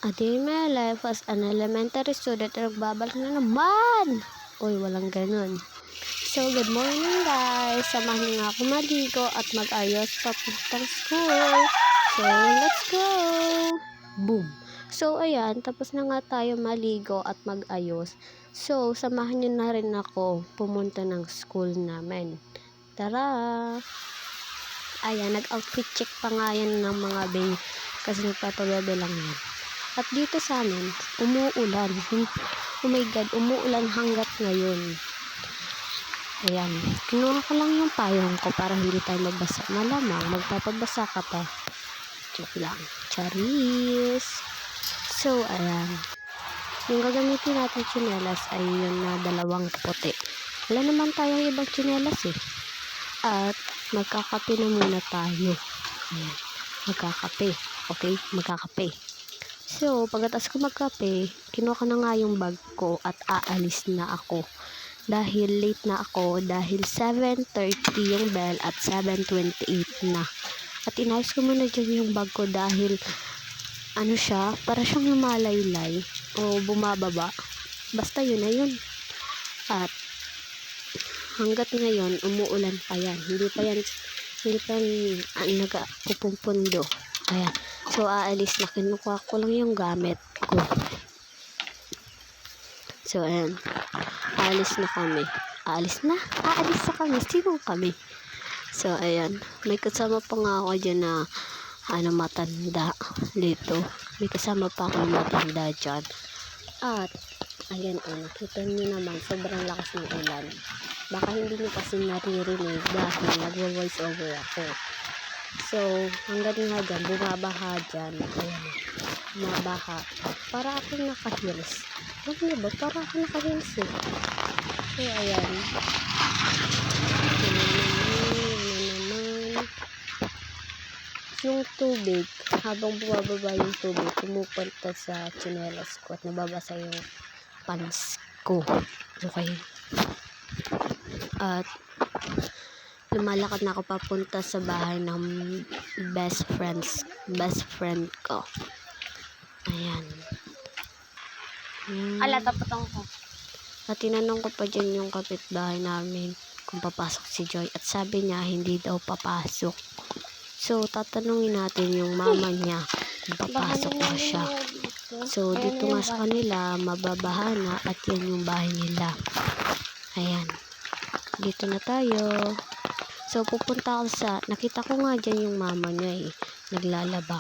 A day in my life as an elementary student, nagbabalik na naman. Uy, walang ganun. So, good morning guys. Samahan niyo nga ako maligo at mag-ayos papuntang school. So, let's go! Boom! So, ayan. Tapos na nga tayo maligo at mag-ayos. So, samahan niyo na rin ako pumunta ng school namin. Tara! Ayan, nag-outfit check pa nga yan ng mga baby. Kasi nagpapabebe lang yan. At dito sa amin, umuulan. Oh my God, umuulan hanggat ngayon. Ayan, kinuha ko lang yung payong ko para hindi tayo magbasa. Malamang, magpapabasa ka pa. Joke lang. Charis! So, ayan. Yung gagamitin natin tsinelas ay yun na dalawang puti. Wala naman tayong ibang tsinelas eh. At magkakape na muna tayo. Ayan, magkakape. Okay, magkakape. So, pagkatapos ko magkape, kinuha ko na nga yung bag ko at aalis na ako. Dahil late na ako, dahil 7:30 yung bell at 7:28 na. At inayos ko muna dyan yung bag ko dahil, ano siya, para siyang lumalaylay o bumababa. Basta yun na yun. At hanggat ngayon, umuulan pa yan. Hindi pa yan nagpupumpundo. Ayan. So, aalis na. Kinukuha ko lang yung gamit ko. So, ayan. Aalis na kami. Aalis na? Aalis na kami. Sino kami? So, ayan. May kasama pa nga ako dyan na matanda dito. May kasama pa ako matanda dyan. At, ayan nakita nyo naman, sobrang lakas ng ulan. Baka hindi nyo kasi naririnig dahil nagwo-voice over ako. So, hanggang nga dyan, bumabaha dyan. Ayan, bumabaha. Para akong naka-heels. Ano ba? Para akong naka-heels eh. So, ayan. Yung tubig, habang bumababa yung tubig, pumupunta sa tsinelas ko at nababasa yung pants ko. Okay. At lumalakad na ako papunta sa bahay ng best friend ko. Ayan. Ala, tapatang ko. At tinanong ko pa dyan yung kapitbahay namin kung papasok si Joy. At sabi niya, hindi daw papasok. So, tatanungin natin yung mama niya kung papasok na siya. So, dito nga sa kanila, mababaha na at yan yung bahay nila. Ayan. Dito na tayo. So, pupunta ako nakita ko nga dyan yung mama niya eh, naglalaba.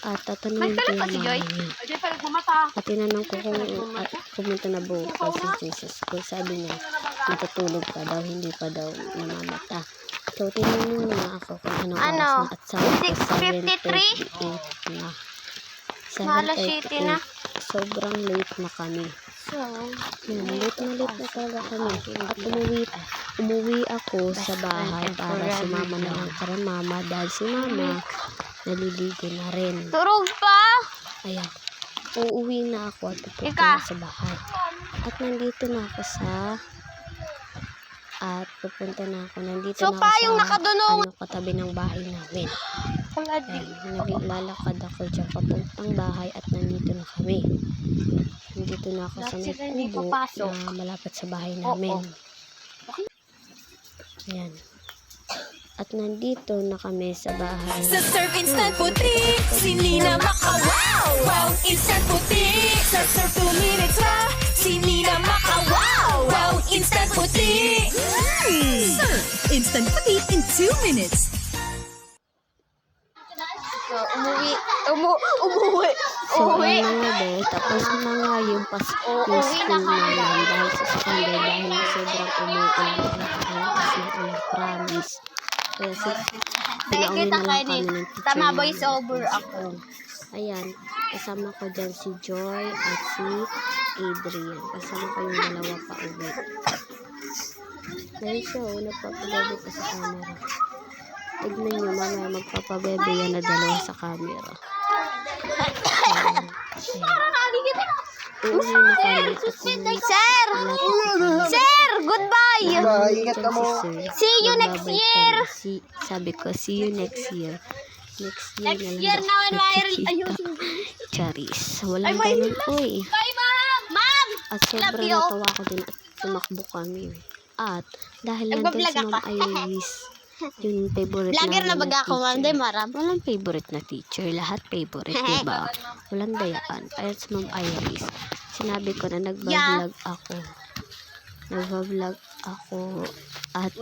At tatanungin ko yung mama niya. At tinanong ko kung pumunta na bukas si Jesus. Kung sabi niya, matutulog ka daw, hindi pa daw namamata. So, tinanong niya ako kung anong oras na at sabi ko 7:38 na. 7:38. Sobrang late na kami. So, late na talaga kami. At umuwi ako sa bahay para sumama na lang kay mama dahil si mama naliligo na rin. Turog pa! Ayan. Uuwi na ako at pupunta na sa bahay. At nandito na ako nandito na ako sa katabi ng bahay namin. Naglalakad ako dyan papuntang bahay at nandito na kami. Nandito na ako sa may kubo na malapit sa bahay namin. Ayan. At nandito na kami sa bahay. Sa Surf Instant Puti, si Nina Makawaw! Wow, Instant Puti! Sa Surf 2 minutes pa, si Nina Makawaw! Wow, Instant Puti! Surf Instant Puti in 2 minutes. So, umuwi. So, ayun na nga tapos na nga yung school namin dahil sa Sunday dahil sobrang umuulan kasi promise. Kaya pinauwi na lang kami ng teacher. Tama, voice over ako. Ayan, kasama ko dyan si Joy at si Adrian. Kasama ko yung dalawa pa uwi. Dahil siya, nagpapabebe pa sa camera. Tignan nyo, mamaya magpapabebe yan na dalawa sa camera. Uuwi na kami. Sir! Goodbye! Ingat ka mo. See you next year! Sabi ko, see you next year. Next year Next year na nakikita. ayusin. Charis. Walang ganun po eh. Bye, ma'am! Ma'am! At sobrang Love you. natawa ko din at tumakbo kami. At dahil nandun Nagbablog si Ma'am ako. Iris, yung favorite Vlogger na namin baga ako, ma'am. Di, teacher. maram. Walang favorite na teacher. Lahat favorite, diba? Walang dayaan. Kaya si Ma'am Iris, sinabi ko na nagbablog ako. Nagbablog ako. At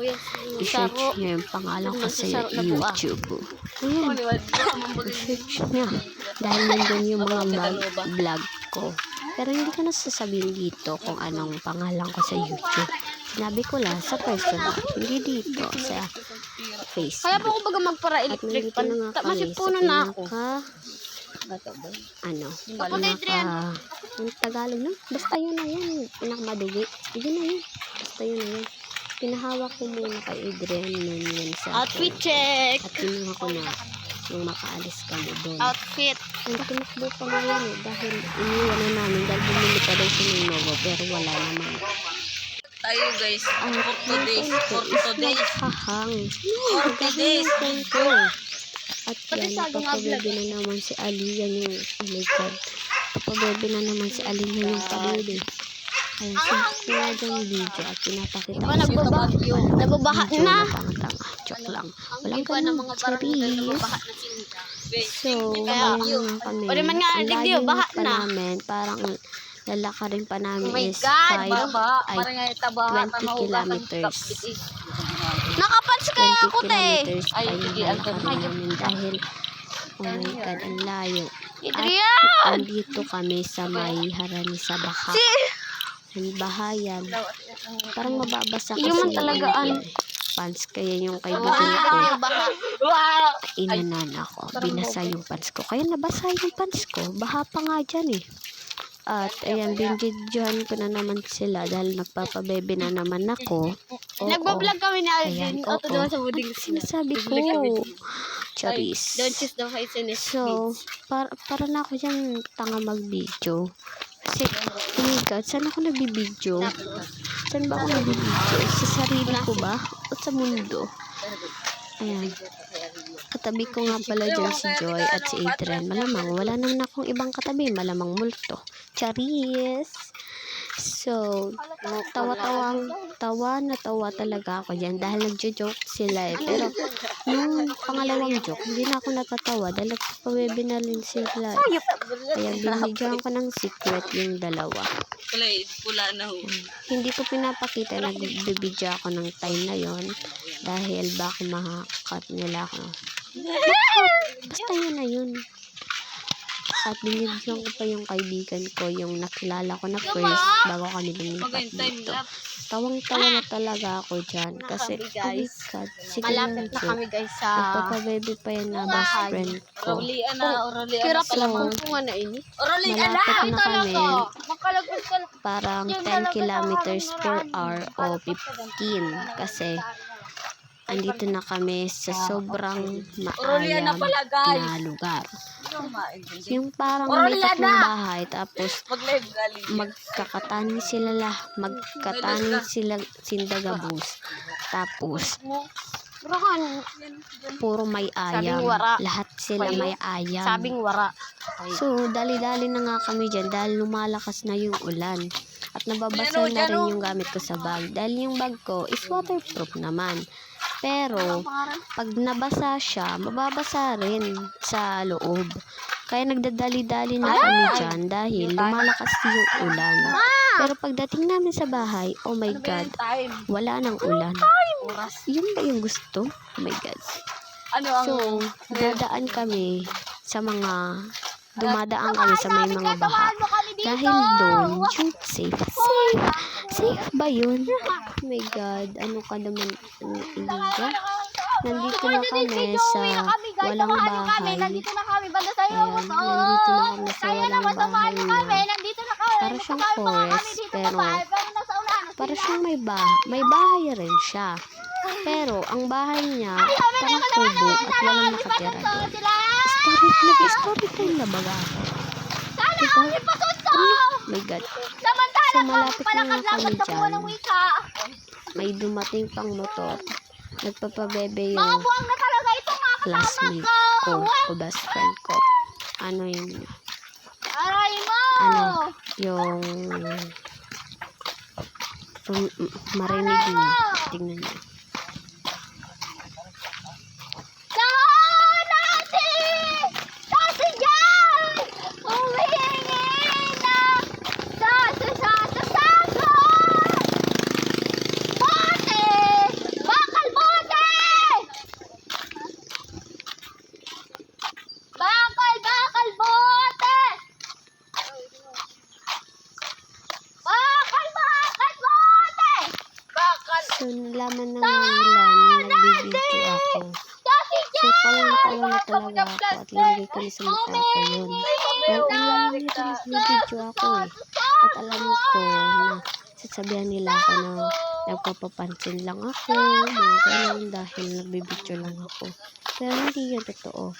i-search niya yung pangalan ko sa YouTube. Ayan. I-search niya. Dahil nandun yung mga vlog ko. Pero hindi ko nasasabihin dito kung anong pangalan ko sa YouTube. Sinabi ko lang sa personal. Hindi dito sa Facebook. Kaya po ako baga At magpara-electric nandito pan. na nga kami Masipuno sa na ako. Yung Tagalog na, basta yun na yan, pinakamadugi, yun na yun, basta yun na yun. Pinahawak ko muna kay Adrian nun yun sa Outfit check! at kinuha ko na nung makaalis kami doon. Outfit! Ang tumakbo pa nga yan eh, dahil iniwan na namin, dahil bumili pa daw siya ng logo, pero wala naman. Tayo guys, Ang for today's, for today's. hahang. days. At yan, papabebe na naman si Ali. Yan yung, oh my God. Papabebe na naman si Ali na yung pabebe. Ayun, sinukuha dyan video at pinapakita ko Nagbabagyo. Nababaha video na. tanga-tanga. Joke lang. Walang Iba ng ganun. mga barangay Serious. nababaha na sila. So, Kaya, ngayon nga kami. o naman nga, Ang digdiyo, layo baha pa na. namin. Parang lalakarin pa namin Oh my is God, 20 kilometers. Nakapans kaya 20 ako, te. kilometers pa yung lalakarin namin dahil oh my God, ang layo. Adrian! Andito kami sa may harani sa Baha. Ang bahayan. Parang mababasa kasi Yung man talagaan. pants. Kaya yung kaibigan ko, Wow! inanan ako. Binasa yung pants ko. Kaya nabasa yung pants ko. Baha pa nga dyan eh. At ayan, binidyohan ko na naman sila dahil nagpapabebe na naman ako. Oo. Nagbablog kami ni Ayan, Alvin. O, to oo. sa buding Ano sinasabi ko? Charis. Don't choose the heights in it. So, para na ako dyan tanga mag-video. Kasi, oh my God, saan ako nagbibideo? Saan ba ako nagbibideo? Sa sarili ko ba? O sa mundo? Ayan. Katabi ko nga pala dyan si Joy at si Adrian. Malamang, wala naman akong ibang katabi. Malamang multo. Charis! So, tawa na tawa talaga ako dyan dahil nagjo-joke sila eh. Pero, nung pangalawang joke, hindi na ako natatawa dahil nagpapawebe na rin sila eh. Kaya binidyohan ko ng secret yung dalawa. Pula na ho. Hindi ko pinapakita na nagbibidyo ako ng time na yon dahil baka makakat nila ako. Basta yun na yun. At binibigyan ko pa yung kaibigan ko, yung nakilala ko na first bago kami lumipat dito. Tawang-tawa na talaga ako dyan. Kasi, oh my God, sige lang Malapit na joke. kami guys sa... Nagpapabebe pa yan na best friend ko. Orolian na Kira pala So, kung na ini. Orolian na! Malapit na kami. Makalagod ka lang. Parang 10 kilometers per hour o 15. Kasi, andito na kami sa sobrang Orolian na maayam pala guys! na lugar. Yung parang may Orolian tatlong na! bahay tapos Mag-live galing. magkakatani sila sindagabus. Tapos Rahan. puro may ayam. Sabing wara. Lahat sila may ayam. Sabing wara. So, dali-dali na nga kami dyan dahil lumalakas na yung ulan. At nababasa na rin yung gamit ko sa bag. Dahil yung bag ko is waterproof naman. Pero, pag nabasa siya, mababasa rin sa loob. Kaya nagdadali-dali na kami dyan dahil lumalakas yung ulan. Pero pagdating namin sa bahay, oh my God, wala nang ulan. Yun ba yung gusto? Oh my God. So, dumadaan kami sa may mga baha. Dahil doon, yung safe ba yun? Oh my God, ano ka naman, Iliga? Nandito na kami sa walang bahay. Nandito na kami. Banda sa'yo. Ayan, nandito na kami sa walang bahay na. Nandito na kami. Para siyang forest, pero para siyang may bahay rin siya. Pero, ang bahay niya, parang kubo at walang nakatira doon. Nag-story time na baga ako. Diba? Oh my God. So, malapit na nga kami dyan. May dumating pang motor. Nagpapabebe yung Buwang na talaga ito mga classmate ko o best friend ko. Ano yun? yung marinig niyo. Tingnan niyo. Sasi dyan! Humihingi na saso! Bote! Bakal bote! Bakal bote! Bakal! So, nalaman na nga nila na nagbibideo ako. So, tawang-tawa na talaga ako at linagay ko na sa mukha ko yun. Dahil alam nila na nagbibideo ako eh. At alam ko na sasabihan nila ako na nagpapapansin lang ako, mga ganun dahil nagbibideo lang ako. Pero hindi yun totoo.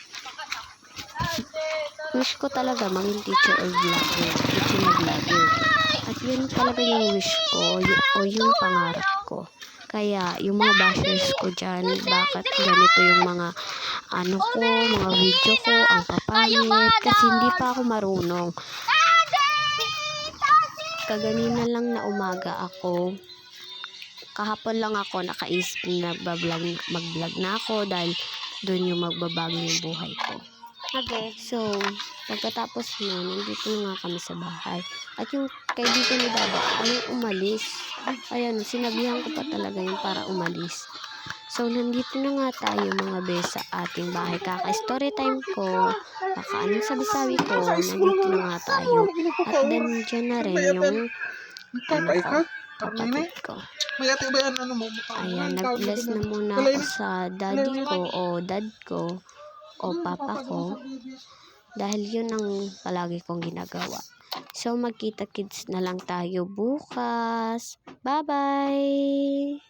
Wish ko talaga maging teacher or vlogger, teacher na vlogger. At yun talaga yung wish ko o yung pangarap ko. Kaya yung mga bashers ko dyan, bakit ganito yung mga mga video ko, ang papangit, kasi hindi pa ako marunong. Kaganina lang na umaga ako, kahapon lang ako nakaisip na mag-vlog na ako dahil doon yung magbabago yung buhay ko. Okay. So, pagkatapos na, nandito na nga kami sa bahay. At yung kaibigan ni Dada, ayaw umalis. Ayan, sinabihan ko pa talaga yun para umalis. So, nandito na nga tayo mga bes sa ating bahay. Kaka-story time ko, kaka-anong sabi-sabi ko, nandito na nga tayo. At then, dyan na rin yung kapatid ko. Ayan, nag-bless na muna ako sa daddy ko o dad ko o papa ko dahil yun ang palagi kong ginagawa. So magkita kids na lang tayo bukas. Bye bye.